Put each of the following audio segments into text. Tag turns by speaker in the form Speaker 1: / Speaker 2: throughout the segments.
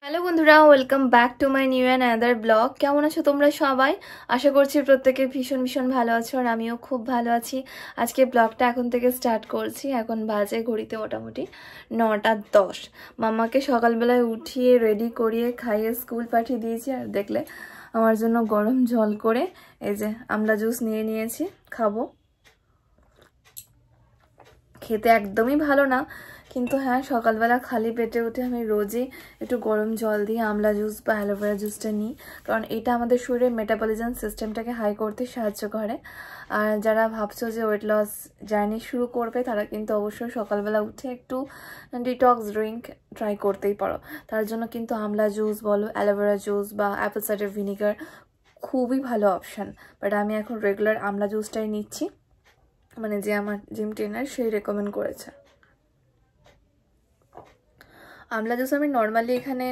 Speaker 1: Hello বন্ধুরা, welcome back to my new and another blog. কেমন আছো তোমরা সবাই? আশা করছি প্রত্যেকে ভীষণ ভীষণ ভালো আছো, আর আমিও খুব ভালো আছি। আজকে ব্লগটা এখন থেকে স্টার্ট করছি। এখন বাজে ঘড়িতে মোটামুটি 9:10। মাম্মাকে সকালবেলায় উঠিয়ে রেডি করিয়ে খাইয়ে স্কুল পাঠিয়ে দিয়েছি। আর দেখলে আমার জন্য গরম জল করে এই যে আমলা জুস নিয়ে নিয়েছি, খাবো। খেতে একদমই ভালো না, কিন্তু হ্যাঁ, সকালবেলা খালি পেটে উঠে আমি রোজই একটু গরম জল দিয়ে আমলা জুস বা অ্যালোভেরা জুসটা নিই, কারণ এটা আমাদের শরীরের মেটাবলিজম সিস্টেমটাকে হাই করতে সাহায্য করে। আর যারা ভাবছো যে ওয়েট লস জার্নি শুরু করবে, তারা কিন্তু অবশ্যই সকালবেলা উঠে একটু ডিটক্স ড্রিঙ্ক ট্রাই করতেই পারো। তার জন্য কিন্তু আমলা জুস বলো, অ্যালোভেরা জুস বা অ্যাপেল সাইডার ভিনিগার খুবই ভালো অপশান। বাট আমি এখন রেগুলার আমলা জুসটাই নিচ্ছি, মানে যে আমার জিম ট্রেনার সেই রেকমেন্ড করেছে। আমলা জুস আমি নর্মালি এখানে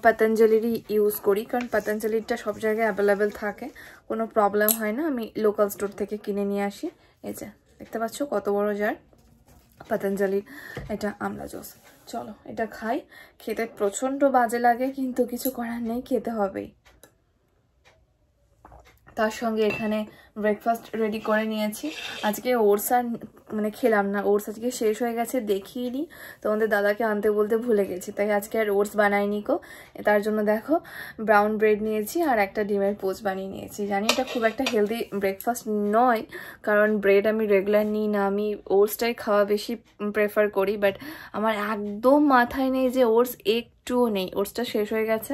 Speaker 1: পতঞ্জলিরই ইউজ করি, কারণ পতঞ্জলিরটা সব জায়গায় অ্যাভেলেবেল থাকে, কোনো প্রবলেম হয় না। আমি লোকাল স্টোর থেকে কিনে নিয়ে আসি। এই যে দেখতে পাচ্ছ কত বড় জার পতঞ্জলির এটা আমলা জুস। চলো এটা খাই। খেতে প্রচণ্ড বাজে লাগে, কিন্তু কিছু করার নেই, খেতে হবেই। তার সঙ্গে এখানে ব্রেকফাস্ট রেডি করে নিয়েছি। আজকে ওটস আর মানে খেলাম না, ওটস আজকে শেষ হয়ে গেছে, দেখিয়ে নিই। তোমাদের দাদাকে আনতে বলতে ভুলে গেছি, তাই আজকে আর ওটস বানাইনি কো। তার জন্য দেখো ব্রাউন ব্রেড নিয়েছি আর একটা ডিমের পোচ বানিয়ে নিয়েছি। জানি এটা খুব একটা হেলদি ব্রেকফাস্ট নয়, কারণ ব্রেড আমি রেগুলার নিই না, আমি ওটসটাই খাওয়া বেশি প্রেফার করি। বাট আমার একদম মাথায় নেই যে ওটস একটুও নেই, ওটসটা শেষ হয়ে গেছে।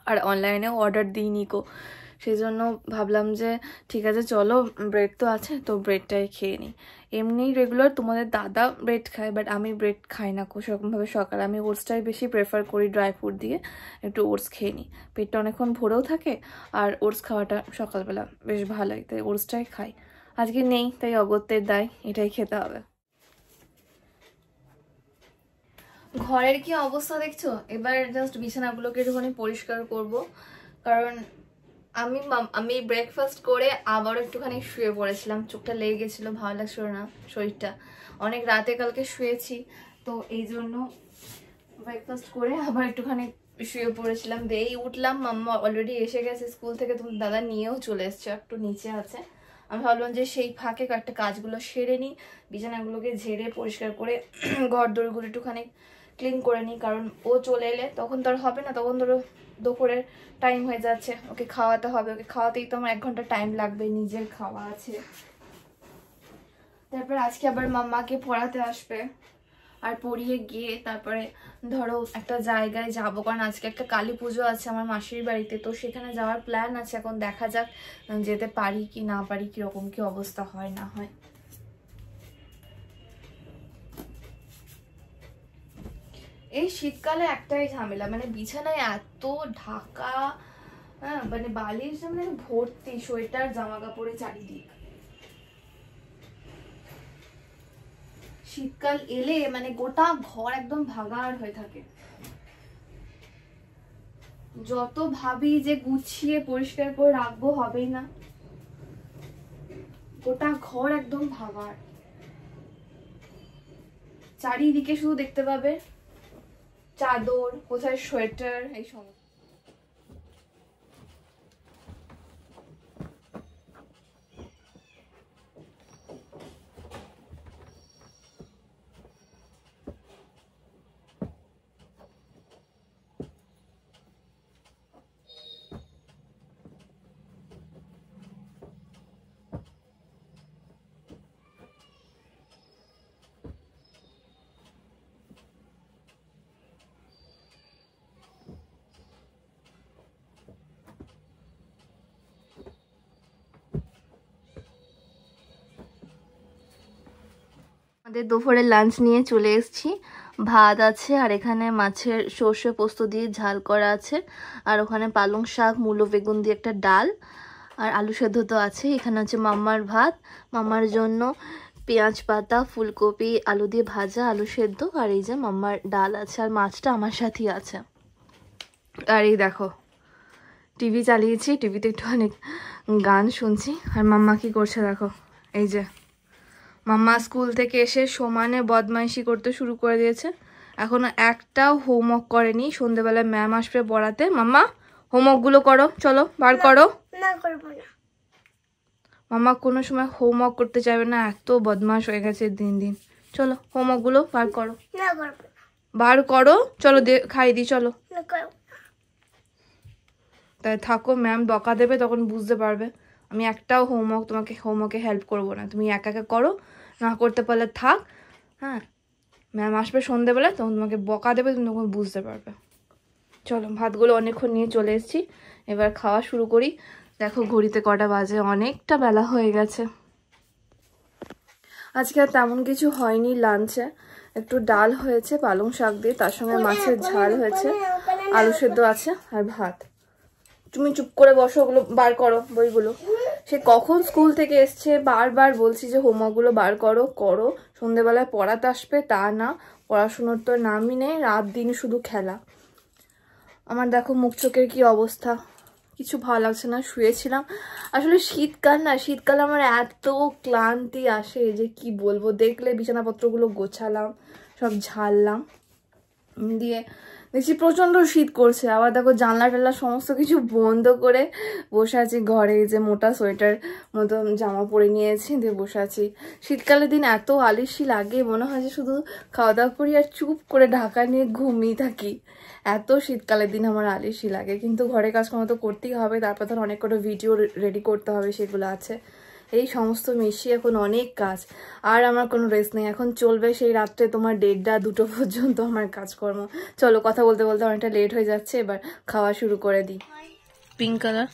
Speaker 1: আর অনলাইনেও অর্ডার দিইনি কো, সেই জন্য ভাবলাম যে ঠিক আছে চলো, ব্রেড তো আছে, তো ব্রেডটাই খেয়ে নিই। এমনি রেগুলার তোমাদের দাদা ব্রেড খায়, বাট আমি ব্রেড খাই না সেরকমভাবে সকালে। আমি ওটসটাই বেশি প্রেফার করি, ড্রাই ফ্রুট দিয়ে একটু ওটস খেয়ে নিই। পেটটা অনেকক্ষণ ভরেও থাকে, আর ওটস খাওয়াটা সকালবেলা বেশ ভালোই, তাই ওটসটাই খাই। আজকে নেই, তাই অগত্যের দায়, এটাই খেতে হবে। ঘরের কি অবস্থা দেখছো? এবার জাস্ট বিছানাগুলোকে একটুখানি পরিষ্কার করব, কারণ আমি ব্রেকফাস্ট করে আবার একটুখানি শুয়ে পড়েছিলাম। চোখটা লেগে গেছিলো, ভালো লাগছিল না শরীরটা, অনেক রাতে কালকে শুয়েছি, তো এই জন্য ব্রেকফাস্ট করে আবার একটুখানি শুয়ে পড়েছিলাম। এই উঠলাম, মাম্মা অলরেডি এসে গেছে স্কুল থেকে, তোমার দাদা নিয়েও চলে এসছে, একটু নিচে আছে। আমি ভাবলাম যে সেই ফাঁকে কয়েকটা কাজগুলো সেরে নিই, বিছানাগুলোকে ঝেড়ে পরিষ্কার করে ঘর দোরগুলো একটুখানি ক্লিন করে নিই, কারণ ও চলে এলে তখন তো আর হবে না, তখন ধরো দুপুরের টাইম হয়ে যাচ্ছে, ওকে খাওয়াতে হবে, ওকে খাওয়াতেই তো আমার 1 ঘন্টা টাইম লাগবে, নিজের খাওয়া আছে। তারপর আজকে আবার মাম্মাকে পড়াতে আসবে, আর পড়িয়ে গিয়ে তারপরে ধরো একটা জায়গায় যাব, কারণ আজকে একটা কালী পুজো আছে আমার মাসির বাড়িতে, তো সেখানে যাওয়ার প্ল্যান আছে। এখন দেখা যাক যেতে পারি কি না পারি, কিরকম কি অবস্থা হয় না হয়। এই শীতকালে একটাই ঝামেলা, মানে বিছানায় এত ঢাকা, হ্যাঁ মানে বালিশ মানে ভর্তি, সোয়েটার জামা কাপড়ে চারিদিক। শীতকাল এলে মানে গোটা ঘর একদম ভাগাড় হয়ে থাকে। যত ভাবি যে গুছিয়ে পরিষ্কার করে রাখবো, হবেই না, গোটা ঘর একদম ভাগাড়। চারিদিকে শুধু দেখতে পাবে চাদর, কোথায় সোয়েটার, এই সমস্ত। আমাদের দুপুরে লাঞ্চ নিয়ে চলে এসেছি। ভাত আছে, আর এখানে মাছের সর্ষে পোস্ত দিয়ে ঝাল করা আছে, আর ওখানে পালং শাক মূলো বেগুন দিয়ে একটা ডাল, আর আলু সেদ্ধ তো আছে। এখানে হচ্ছে মাম্মার ভাত, মাম্মার জন্য পেঁয়াজ পাতা ফুলকপি আলু দিয়ে ভাজা, আলু সেদ্ধ, আর এই যে মাম্মার ডাল আছে, আর মাছটা আমার সাথেই আছে। আর এই দেখো টিভি চালিয়েছি, টিভিতে একটু অনেক গান শুনছি। আর মাম্মা কি করছে দেখো, এই যে মাম্মা স্কুল থেকে এসে সমানে বদমাইশি করতে শুরু করে দিয়েছে। এখনো একটাও হোমওয়ার্ক করেনি। সন্ধ্যেবেলায় ম্যাম আসবে পড়াতে। মাম্মা হোমওয়ার্কগুলো করো, চলো বার করো।
Speaker 2: না করবো না।
Speaker 1: মাম্মা কোনো সময় হোমওয়ার্ক করতে চাইবে না, এত বদমাশ হয়ে গেছে দিন দিন। চলো হোমওয়ার্কগুলো বার করো।
Speaker 2: না করবো না।
Speaker 1: বার করো, চলো খাই দিই চলো।
Speaker 2: না করবো।
Speaker 1: তাই থাকো, ম্যাম বকা দেবে তখন বুঝতে পারবে। আমি একটাও তোমাকে হোমওয়ার্কে হেল্প করবো না, তুমি একা একা করো, না করতে পারলে থাক। হ্যাঁ, ম্যাম আসবে সন্ধ্যেবেলায়, তখন তোমাকে বকা দেবে, তুমি তখন বুঝতে পারবে। চলো ভাতগুলো অনেকক্ষণ নিয়ে চলে এসেছি, এবার খাওয়া শুরু করি। দেখো ঘড়িতে কটা বাজে, অনেকটা বেলা হয়ে গেছে। আজকে আর তেমন কিছু হয়নি লাঞ্চে, একটু ডাল হয়েছে পালং শাক দিয়ে, তার সঙ্গে মাছের ঝাল হয়েছে, আলু সেদ্ধ আছে আর ভাত। তুমি চুপ করে বসো, ওগুলো বার করো বইগুলো। সে কখন স্কুল থেকে এসছে, বারবার বলছি যে হোমওয়ার্কগুলো বার করো করো। সন্ধ্যেবেলায় পড়াতে আসবে তা না, পড়াশুনোর তো নামই নেই, রাত দিন শুধু খেলা। আমার দেখো মুখ চোখের কি অবস্থা, কিছু ভালো লাগছে না, শুয়েছিলাম। আসলে শীতকাল না, শীতকালে আমার এত ক্লান্তি আসে যে কি বলবো। দেখলে বিছানাপত্রগুলো গোছালাম, সব ঝাড়লাম, দিয়ে দেখছি প্রচণ্ড শীত করছে। আবার দেখো জানলা টাল্লা সমস্ত কিছু বন্ধ করে বসে আছি ঘরে, যে মোটা সোয়েটার মতো জামা পরে নিয়েছি, দিয়ে বসে আছি। শীতকালের দিন এত আলিশি লাগে, মনে হয় যে শুধু খাওয়া দাওয়া করি আর চুপ করে ঢাকা নিয়ে ঘুমিয়ে থাকি। এত শীতকালের দিন আমার আলিশি লাগে, কিন্তু ঘরে কাজকর্ম তো করতেই হবে। তারপর ধর অনেক কটা ভিডিও রেডি করতে হবে, সেগুলো আছে। এই সমস্ত মিশিয়ে এখন অনেক কাজ, আর আমার কোনো রেস্ট নেই। এখন চলবে সেই রাত্রে তোমার 1:30 2টো পর্যন্ত আমার কাজকর্ম। চলো কথা বলতে বলতে অনেকটা লেট হয়ে যাচ্ছে, এবার খাওয়া শুরু করে দিই। পিঙ্ক কালার,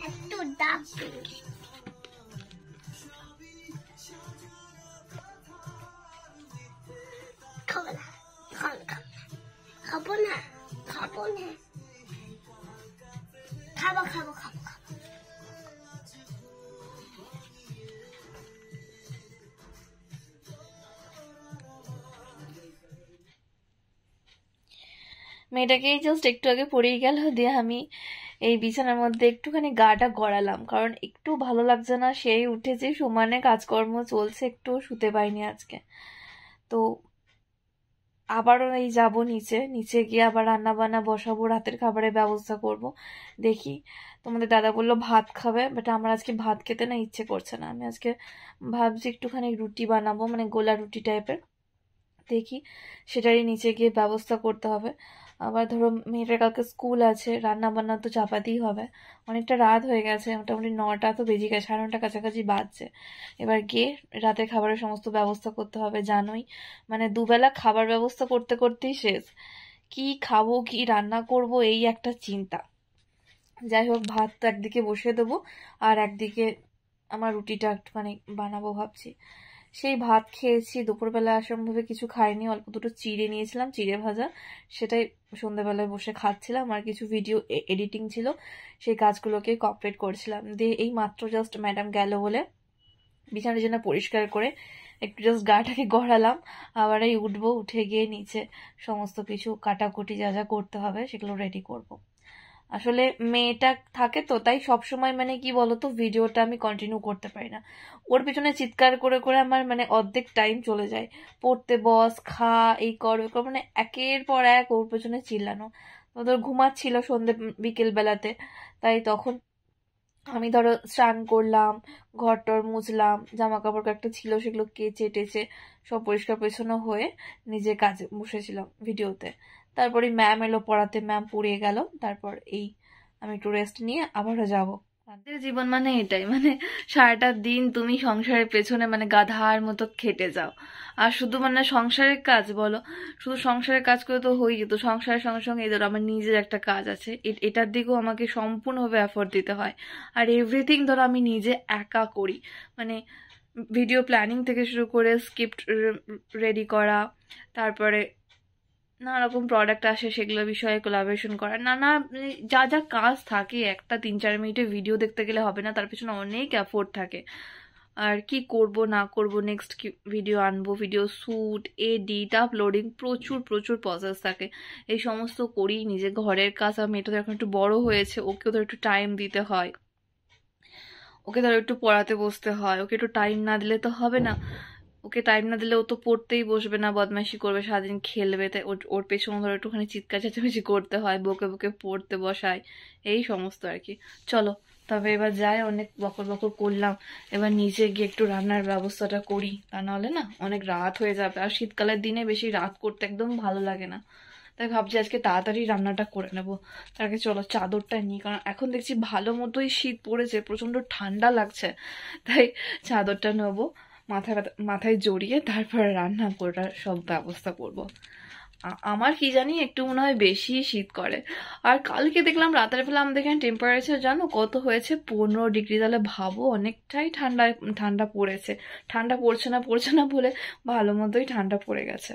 Speaker 2: একটু ডাব খাবো না, খাবো না, খাবো না, খাবো খাবো খাবো।
Speaker 1: মেয়েটাকেই জাস্ট একটু আগে পড়েই গেল, দিয়ে আমি এই বিছানার মধ্যে একটুখানি গাটা গড়ালাম, কারণ একটু ভালো লাগছে না। সেই উঠেছে, সমানে কাজকর্ম চলছে, একটু শুতে পাইনি আজকে। তো আবারও এই যাব নিচে, নিচে গিয়ে আবার রান্না বান্না বসাবো, রাতের খাবারের ব্যবস্থা করব। দেখি, তোমাদের দাদা বললো ভাত খাবে, বাট আমার আজকে ভাত খেতে না ইচ্ছে করছে না। আমি আজকে ভাবছি একটুখানি রুটি বানাবো, মানে গোলা রুটি টাইপের। দেখি, সেটারই নিচে গিয়ে ব্যবস্থা করতে হবে। আবার ধরো মেয়েটার কালকে স্কুল আছে, রান্না বান্না তো চাপাতেই হবে। অনেকটা রাত হয়ে গেছে, মোটামুটি 9টা তো বেজে গেছে, 9:30 কাছাকাছি বাজছে। এবার গিয়ে রাতের খাবারের সমস্ত ব্যবস্থা করতে হবে। জানোই মানে দুবেলা খাবার ব্যবস্থা করতে করতেই শেষ। কি খাবো, কি রান্না করব, এই একটা চিন্তা। যাই হোক, ভাত তো একদিকে বসিয়ে দেবো, আর একদিকে আমার রুটিটা একটুখানি বানাবো ভাবছি। সেই ভাত খেয়েছি, দুপুরবেলা আসম্ভবে কিছু খাইনি, অল্প দুটো চিড়ে নিয়েছিলাম, চিড়ে ভাজা, সেটাই সন্ধ্যাবেলায় বসে খাচ্ছিলাম। আর কিছু ভিডিও এডিটিং ছিল, সেই কাজগুলোকে কমপ্লিট করছিলাম। দিয়ে এই মাত্র জাস্ট ম্যাডাম গেল বলে বিছানা টিছানা পরিষ্কার করে একটু জাস্ট গাটাকে গড়ালাম। আবার এই উঠবো, উঠে গিয়ে নিচে সমস্ত কিছু কাটাকুটি যা যা করতে হবে সেগুলো রেডি করব। আসলে মেয়েটা থাকে তো, তাই সবসময় মানে কি বলতো, ভিডিওটা আমি কন্টিনিউ করতে পারি না। ওর পিছনে চিৎকার করে করে আমার মানে অর্ধেক টাইম চলে যায়। পড়তে বস, খা, এই কর ওই কর, মানে একের পর এক ওর পেছনে চিল্লানো। ওদের ঘুমাচ্ছিল সন্ধ্যে বিকেল বেলাতে, তাই তখন আমি ধরো স্নান করলাম, ঘর টর মুছলাম, জামা কাপড় একটা ছিল সেগুলো কেচে টেচে সব পরিষ্কার পরিচ্ছন্ন হয়ে নিজের কাজে বসেছিলাম ভিডিওতে। তারপরে ম্যাম এলো পড়াতে, ম্যাম পড়িয়ে গেল। তারপর এই আমি একটু রেস্ট নিয়ে আবারও যাব। আমাদের জীবন মানে এটাই, মানে সারাটা দিন তুমি সংসারের পেছনে মানে গাধার মতো খেটে যাও। আর শুধু মানে সংসারের কাজ বলো, শুধু সংসারের কাজ করে তো হয়ে যেত, সংসারের সঙ্গে সঙ্গে ধরো আমার নিজের একটা কাজ আছে, এটার দিকেও আমাকে সম্পূর্ণভাবে এফোর্ট দিতে হয়। আর এভরিথিং ধরো আমি নিজে একা করি, মানে ভিডিও প্ল্যানিং থেকে শুরু করে স্ক্রিপ্ট রেডি করা, তারপরে নানা রকম প্রোডাক্ট আসে সেগুলো বিষয়ে কোলাবোরেশন করা, নানা যা যা কাজ থাকে। একটা 3-4 মিনিটের ভিডিও দেখতে গেলে হবে না, তার পিছনে অনেক এফোর্ট থাকে। আর কি করব না করব, নেক্সট কি ভিডিও আনবো, ভিডিও শ্যুট, এডিট, আপলোডিং, প্রচুর প্রচুর প্রসেস থাকে। এই সমস্ত করি, নিজে ঘরের কাজ। আর মেয়েটা তো এখন একটু বড় হয়েছে, ওকেও তো একটু টাইম দিতে হয়। ওকে ধরো একটু পড়াতে বসতে হয়, ওকে একটু টাইম না দিলে তো হবে না। ওকে টাইম না দিলে ও তো পড়তেই বসবে না, বদমাইশি করবে, সারাদিন খেলবে, তাই ওর পেছনে ধরো একটুখানি চিৎকার চেঁচামেচি করতে হয়, বকে বকে পড়তে বসায়, এই সমস্ত আর কি। চলো তবে এবার যাই, অনেক বকর বকর করলাম, এবার নিচে গিয়ে একটু রান্নার ব্যবস্থাটা করি, তা নাহলে না অনেক রাত হয়ে যাবে। আর শীতকালের দিনে বেশি রাত করতে একদম ভালো লাগে না, তাই ভাবছি আজকে তাড়াতাড়ি রান্নাটা করে নেবো। তার আগে চলো চাদরটা নিই, কারণ এখন দেখছি ভালো মতোই শীত পড়েছে, প্রচন্ড ঠান্ডা লাগছে, তাই চাদরটা নেবো, মাথায় জড়িয়ে তারপরে রান্না করার সব ব্যবস্থা করব। আমার কি জানি একটু মনে হয় বেশি শীত করে। আর কালকে দেখলাম রাতের বেলা আমাদের এখানে টেম্পারেচার জানো কত হয়েছে, 15 ডিগ্রি। তাহলে ভাবো অনেকটাই ঠান্ডা ঠান্ডা পড়েছে। ঠান্ডা পড়ছে না বলে ভালো মতোই ঠান্ডা পড়ে গেছে।